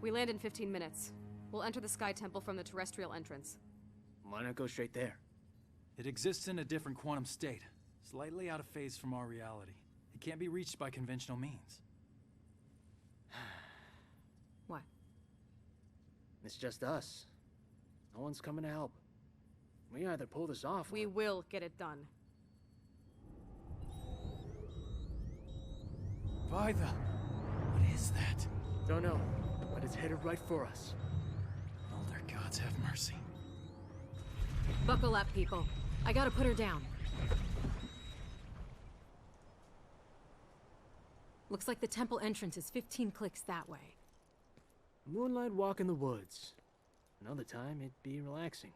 We land in 15 minutes. We'll enter the Sky Temple from the terrestrial entrance. Why not go straight there? It exists in a different quantum state, slightly out of phase from our reality. It can't be reached by conventional means. What? It's just us. No one's coming to help. We either pull this off or... We will get it done. By the... What is that? Don't know, but it's headed right for us. Elder gods have mercy. Buckle up, people. I gotta put her down. Looks like the temple entrance is 15 clicks that way. Moonlight walk in the woods. Another time, it'd be relaxing.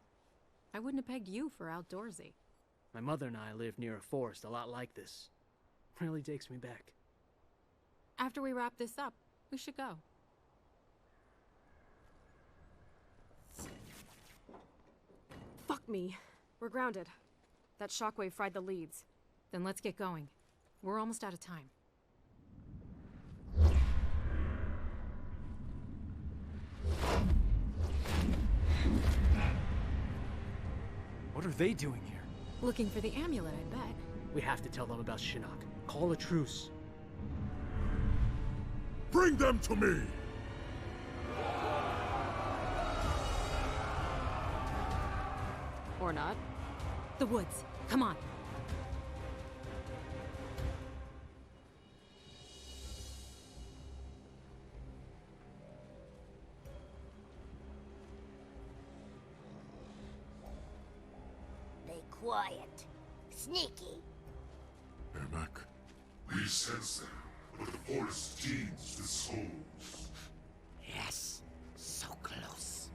I wouldn't have pegged you for outdoorsy. My mother and I live near a forest a lot like this. Really takes me back. After we wrap this up, we should go. Fuck me. We're grounded. That shockwave fried the leads. Then let's get going. We're almost out of time. What are they doing here? Looking for the amulet, I bet. We have to tell them about Sinnock. Call a truce. Bring them to me! Or not. The woods. Come on. Be quiet. Sneaky. Ermac, we sense them, but the forest teems with souls. Yes. So close.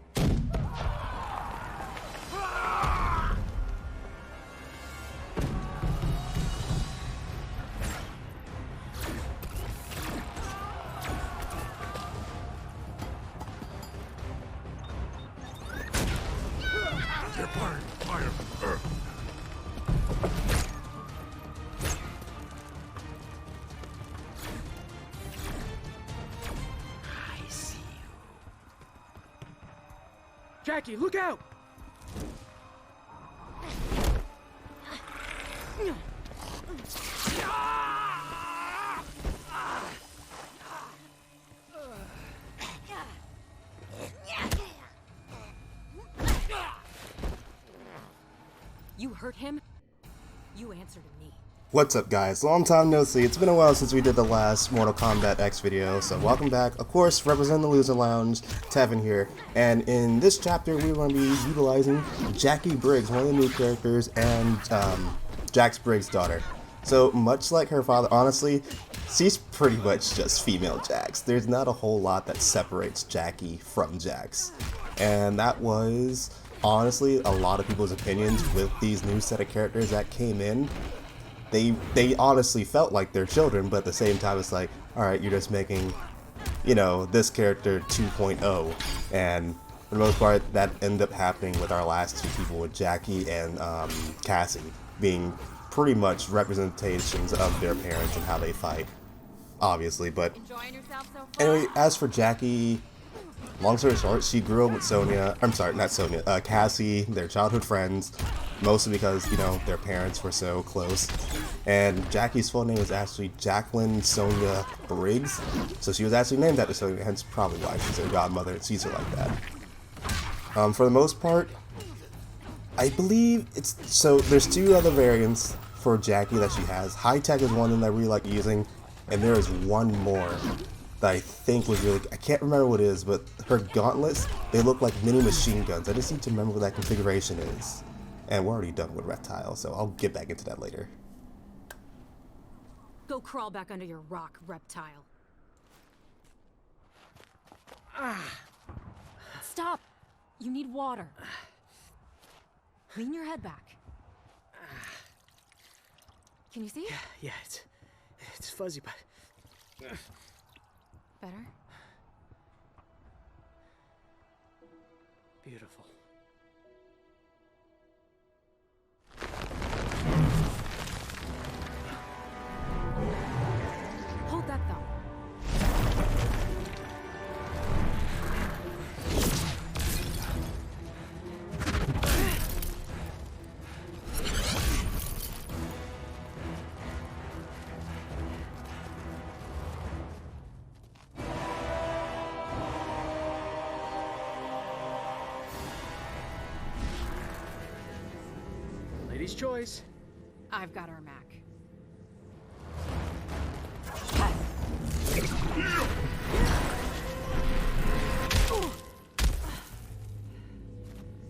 They're burning fire from Earth. I see you. Jacqui, look out! You hurt him? You answer to me. What's up, guys? Long time no see. It's been a while since we did the last Mortal Kombat X video, so welcome back. Of course, representing the Loser Lounge, Tevin here, and in this chapter we're going to be utilizing Jacqui Briggs, one of the new characters, and Jacqui Briggs' daughter. So much like her father, honestly, she's pretty much just female Jax. There's not a whole lot that separates Jacqui from Jax, and that was honestly a lot of people's opinions with these new set of characters that came in. They honestly felt like they're children, but at the same time it's like, alright, you're just making, you know, this character 2.0, and for the most part that ended up happening with our last two people, with Jacqui and Cassie, being pretty much representations of their parents and how they fight, obviously. But Enjoying yourself so far? anyway, as for Jacqui, long story short, she grew up with Sonya, I'm sorry, not Sonya, Cassie, their childhood friends, mostly because, you know, their parents were so close. And Jacqui's full name is actually Jacqueline Sonya Briggs, so she was actually named after Sonya, hence probably why she's her godmother and sees her like that. For the most part, I believe it's, so there's two other variants for Jacqui that she has. High Tech is one of them that I really like using, and there is one more that I think was really, I can't remember what it is, but her gauntlets, they look like mini machine guns. I just need to remember what that configuration is. And we're already done with Reptile, so I'll get back into that later. Go crawl back under your rock, Reptile. Stop! You need water. Lean your head back. Can you see? Yeah, it's fuzzy, but... Better? Beautiful. Hold that thumb. Nice choice. I've got Ermac.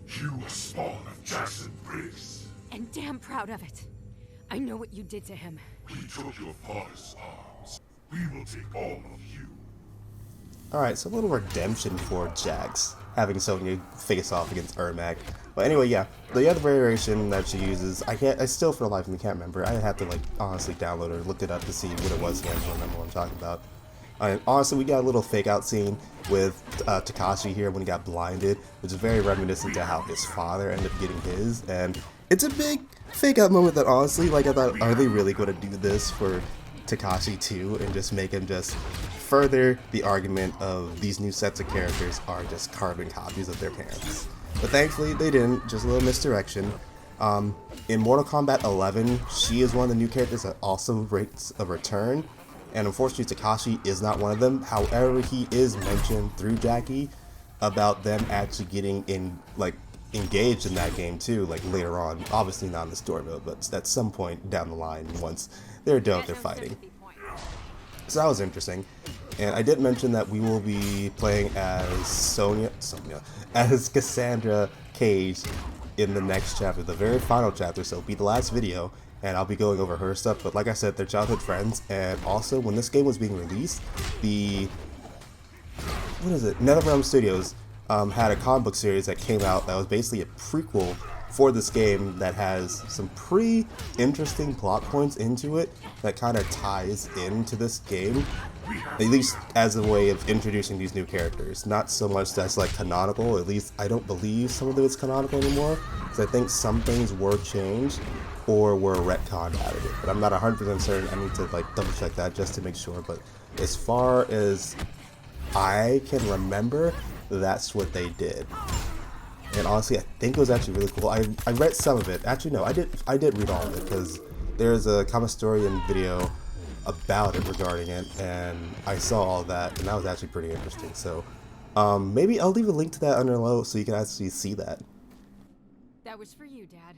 You are spawn of Jacqui Briggs. And damn proud of it. I know what you did to him. We took your father's arms. We will take all of you. Alright, so a little redemption for Jax, having Sonya face off against Ermac. But anyway, yeah, the other variation that she uses, I still for the life of me can't remember. I had to like honestly download or look it up to see what it was again. I don't remember what I'm talking about. And honestly, we got a little fake out scene with Takashi here when he got blinded, which is very reminiscent to how his father ended up getting his. And it's a big fake out moment that honestly, like I thought, are they really going to do this for Takashi too and just make him just further the argument of these new sets of characters are just carbon copies of their parents? But thankfully they didn't, just a little misdirection. In Mortal Kombat 11, she is one of the new characters that also rates a return. And unfortunately, Takashi is not one of them. However, he is mentioned through Jacqui about them actually getting engaged in that game too, like later on. Obviously not in the story mode, but at some point down the line once they're done with their fighting. So that was interesting. And I did mention that we will be playing as as Cassandra Cage in the next chapter, the very final chapter, so it'll be the last video. And I'll be going over her stuff, but like I said, they're childhood friends. And also, when this game was being released, NetherRealm Studios had a comic book series that came out that was basically a prequel for this game that has some pretty interesting plot points into it that kind of ties into this game, at least as a way of introducing these new characters. Not so much that's like canonical, at least I don't believe some of it's canonical anymore, because I think some things were changed or were retconned out of it, but I'm not 100% certain. I need to like double check that just to make sure. But as far as I can remember, that's what they did. And honestly, I think it was actually really cool. I read some of it. Actually, no, I did read all of it, because there's a comic story and video about it regarding it, and I saw all that, and that was actually pretty interesting. So maybe I'll leave a link to that under below so you can actually see that. That was for you, Dad.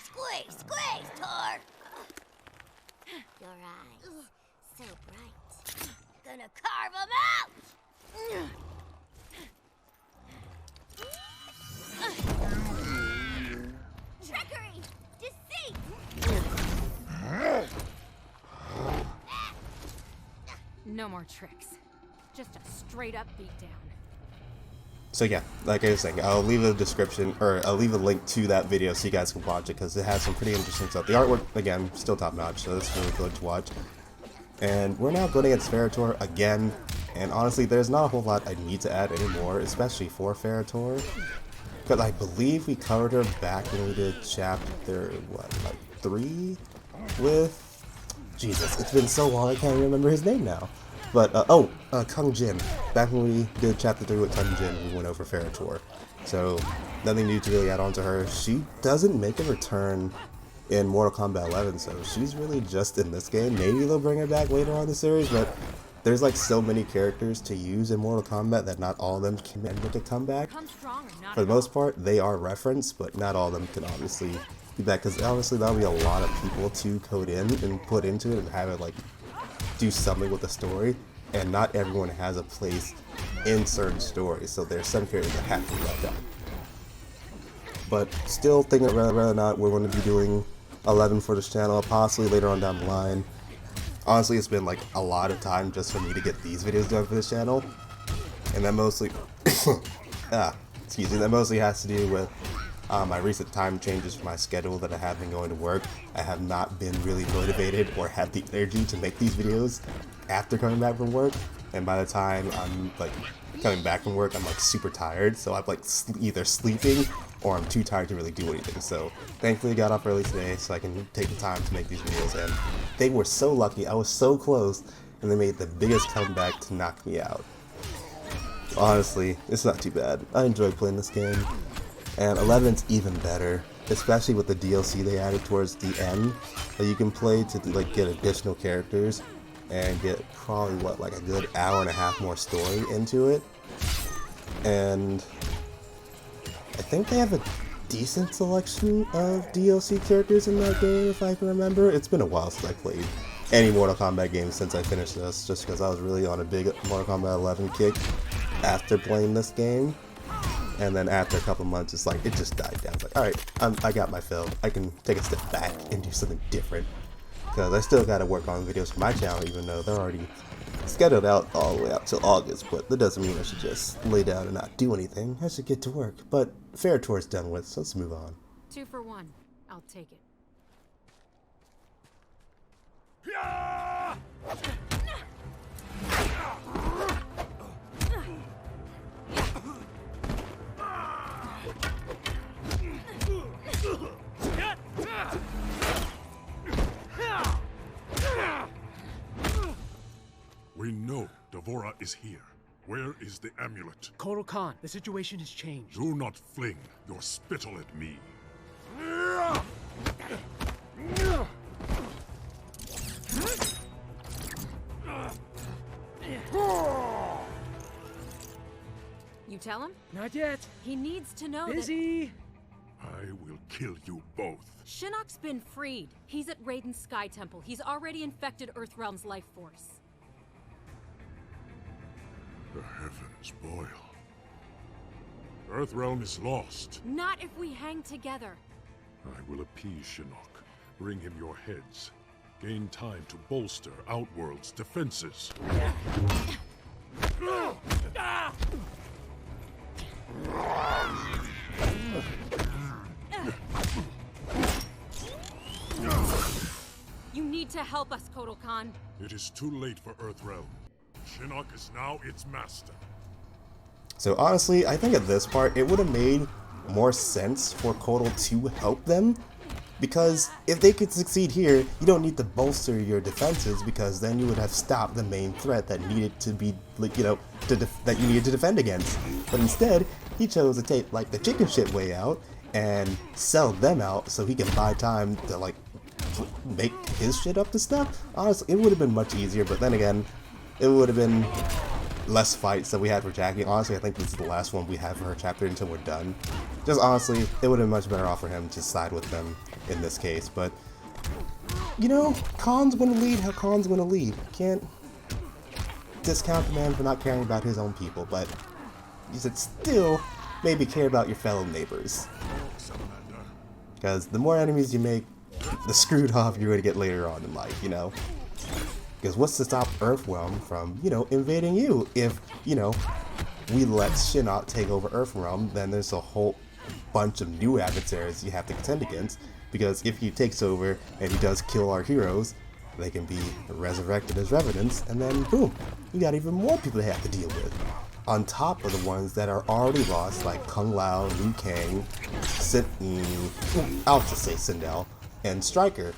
Squeeze, Tor! Your eyes, so bright. Gonna carve them out! Trickery! Deceit! No more tricks. Just a straight up beatdown. So yeah, like I was saying, I'll leave a description, or I'll leave a link to that video so you guys can watch it, because it has some pretty interesting stuff. The artwork, again, still top notch, so it's really good to watch. And we're now going against Ferritor again, and honestly, there's not a whole lot I need to add anymore, especially for Ferritor, because I believe we covered her back when we did chapter, 3 with... Jesus, it's been so long I can't remember his name now. But, Kung Jin. Back when we did chapter 3 with Kung Jin, we went over Ferritor. So, nothing new to really add on to her. She doesn't make a return in Mortal Kombat 11, so she's really just in this game. Maybe they'll bring her back later on in the series, but there's like so many characters to use in Mortal Kombat that not all of them can make a comeback. For the most part, they are referenced, but not all of them can obviously be back, because obviously that'll be a lot of people to code in and put into it and have it like do something with the story, and not everyone has a place in certain stories, so there's some characters that have to be left out. But still thinking that rather or not, we're going to be doing 11 for this channel, possibly later on down the line. Honestly, it's been like a lot of time just for me to get these videos done for this channel, and that mostly that mostly has to do with my recent time changes for my schedule that I have been going to work. I have not been really motivated or had the energy to make these videos after coming back from work, and by the time I'm like coming back from work, I'm like super tired, so I'm like either sleeping or I'm too tired to really do anything. So thankfully I got off early today so I can take the time to make these videos, and they were so lucky. I was so close, and they made the biggest comeback to knock me out. Honestly, it's not too bad. I enjoy playing this game. And 11's even better. especially with the DLC they added towards the end, that you can play to like get additional characters and get probably what, like a good hour and a half more story into it. And I think they have a decent selection of DLC characters in that game, if I can remember. It's been a while since I played any Mortal Kombat game since I finished this, just because I was really on a big Mortal Kombat 11 kick after playing this game. And then after a couple months, it's like, it just died down. It's like, alright, I got my fill. I can take a step back and do something different. Because I still gotta work on videos for my channel, even though they're already scheduled out all the way out till August. But that doesn't mean I should just lay down and not do anything. I should get to work. But Fair Tour's done with, so let's move on. 2 for 1. I'll take it. We know Devora is here. Where is the amulet? Kotal Khan, the situation has changed. Do not fling your spittle at me. You tell him? Not yet. He needs to know Busy. I will kill you both. that Sinnock's been freed. He's at Raiden's Sky Temple. He's already infected Earthrealm's life force. The heavens boil. Earthrealm is lost. Not if we hang together. I will appease Sinnock. Bring him your heads. Gain time to bolster Outworld's defenses. You need to help us, Kotal Khan. It is too late for Earthrealm. Sinnock is now its master. So honestly, I think at this part, it would have made more sense for Kotal to help them. Because if they could succeed here, you don't need to bolster your defenses, because then you would have stopped the main threat that needed to be, like, you know, that you needed to defend against. But instead, he chose to take, like, the chicken shit way out and sell them out so he can buy time to, like, make his shit up to stuff. Honestly, it would have been much easier, but then again, it would have been less fights that we had for Jacqui. Honestly, I think this is the last one we have for her chapter until we're done. Just honestly, it would have been much better off for him to side with them in this case. But, you know, Khan's gonna lead how Khan's gonna lead. Can't discount the man for not caring about his own people, but you should still maybe care about your fellow neighbors. Because the more enemies you make, the screwed off you're going to get later on in life, you know? Because what's to stop Earthrealm from, you know, invading you? If, you know, we let Sinnock take over Earthrealm, then there's a whole bunch of new adversaries you have to contend against. Because if he takes over and he does kill our heroes, they can be resurrected as revenants, and then boom, you got even more people to have to deal with. On top of the ones that are already lost, like Kung Lao, Liu Kang, I'll just say Sindel, and Stryker.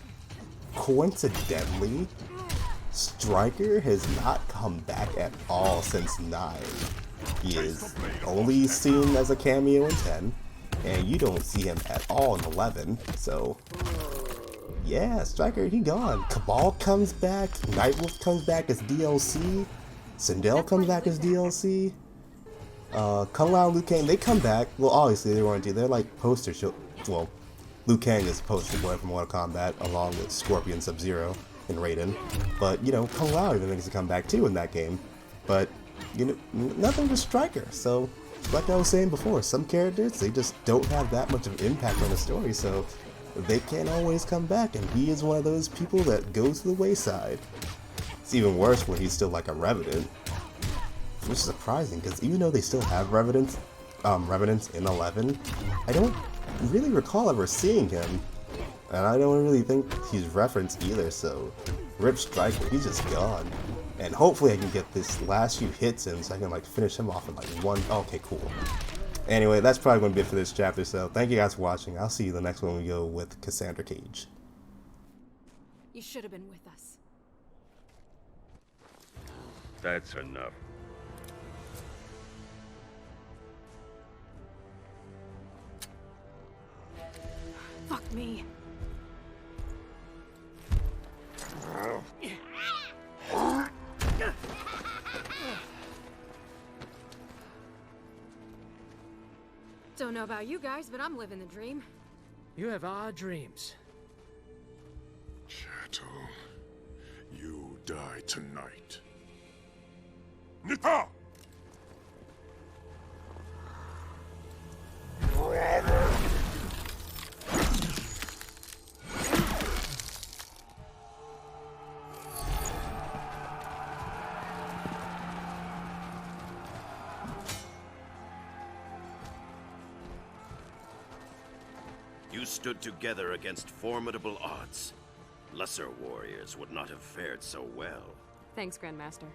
Coincidentally, Stryker has not come back at all since 9. He is only seen as a cameo in 10, and you don't see him at all in 11, so yeah, Stryker, he gone. Cabal comes back, Nightwolf comes back as DLC, Sindel comes back as DLC, Kung Lao and Liu Kang, they come back. Well, obviously they weren't, they're like poster show. Well, Liu Kang is poster boy from Mortal Kombat along with Scorpion, Sub-Zero, and Raiden. But, you know, Kung Lao even makes a comeback too in that game. But, you know, nothing with Stryker. So, like I was saying before, some characters, they just don't have that much of impact on the story, so they can't always come back, and he is one of those people that goes to the wayside. It's even worse when he's still like a Revenant, which is surprising, because even though they still have Revenants in 11, I don't really recall ever seeing him, and I don't really think he's referenced either, so rip Stryker, he's just gone. And hopefully I can get this last few hits in so I can like finish him off in like one. Okay, cool. Anyway, that's probably going to be it for this chapter, so thank you guys for watching. I'll see you the next one we go with Cassandra Cage. You should have been with us. That's enough. me. Don't know about you guys, but I'm living the dream. You have odd dreams. Chattel, you die tonight. Nita! You stood together against formidable odds. Lesser warriors would not have fared so well. Thanks, Grandmaster.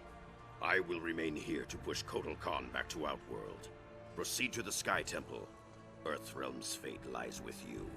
I will remain here to push Kotal Khan back to Outworld. Proceed to the Sky Temple. Earthrealm's fate lies with you.